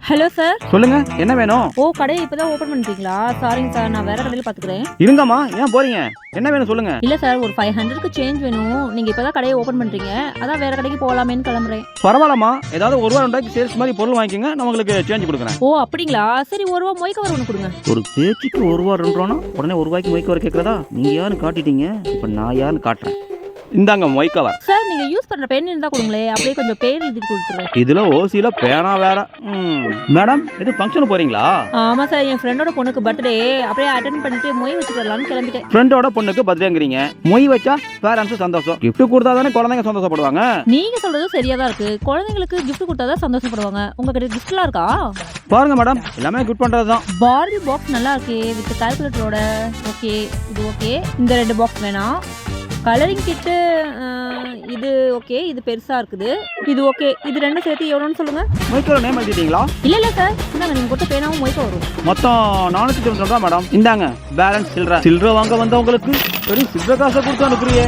Hello sir. சொல்லுங்க, என்ன வேணும்? ஓ, கடையை இப்பதான் ஓபன் பண்ணிட்டீங்களா? சாரிங்க சார், நான் வேற கடையில பாத்துக்கிறேன். இருங்கம்மா, ஏன் போறீங்க? என்ன வேணும் சொல்லுங்க. இல்ல சார், ஒரு 500க்கு சேஞ்ச் வேணும். நீங்க இப்பதான் கடையை ஓபன் பண்றீங்க, அதான் வேற கடைக்கு போலாமேன்னு கிளம்புறேன். பரவாயில்லம்மா, ஏதாவது ஒரு ரூபா 2 ரூபாய்க்கு சேல்ஸ் மாதிரி பொருள் வாங்கிக்கோங்க, நான் உங்களுக்கு சேஞ்ச் கொடுக்குறேன். ஓ அப்படிங்களா? சரி, ஒரு ரூபா மொய் கவர் ஒன்று கொடுங்க. ஒரு பேச்சுக்கு 1 ரூபா 2 ரூபானா உடனே 1 ரூபாய்க்கு மொய் கவர் கேட்கறதா? நீங்க யாருன்னு காட்டிட்டீங்க, இப்போ நான் யாருன்னு காட்டுறேன். இந்தாங்க மொய் கவர். சார், நீங்க யூஸ் பண்ற பென் இருந்தா கொடுங்களே, அப்படியே கொஞ்சம் பேர் எழுதி கொடுத்துருவேன். இதுல ஓசியில பேனா வேற. மேடம், இது ஃபங்க்ஷன் போறீங்களா? ஆமா சார், என் ஃப்ரெண்டோட பொண்ணுக்கு பர்த்டே, அப்படியே அட்டென்ட் பண்ணிட்டு மொய் வச்சுட்டு வரலாம்னு கிளம்பிட்டேன். ஃப்ரெண்டோட பொண்ணுக்கு பர்த்டேங்கிறீங்க, மொய் வச்சா பேரண்ட்ஸ் சந்தோஷம். gift கொடுத்தா தானே குழந்தைங்க சந்தோஷப்படுவாங்க. நீங்க சொல்றது சரியா தான் இருக்கு. குழந்தைங்களுக்கு gift கொடுத்தாதான் சந்தோஷப்படுவாங்க. உங்ககிட்ட கிஃப்ட்லாம் இருக்கா? பாருங்க மேடம், எல்லாமே கிஃப்ட் பண்றதுதான். பார்பி பாக்ஸ் நல்லா இருக்கே, வித் கால்குலேட்டரோட. ஓகே, இது ஓகே. இந்த 2 பாக்ஸ் வேணாம். கலரிங் கிட்டு இது ஓகே, இது பெருசா இருக்குது. இது ஓகே. இது 2 சேர்த்து எவ்வளோன்னு சொல்லுங்க. மொய்க்கோட நேம் எழுதிட்டீங்களா? இல்ல சார், இந்தாங்க, நீங்க கொடுத்த பேனாவும் மொய்க்க வரும். மொத்தம் 492 ரூபா மேடம். இந்தாங்க பேலன்ஸ் சில்லறை. சில்லறை வாங்க வந்தவங்களுக்கு வெறும் சில்லறை காசை கொடுத்து அனுப்புறியே.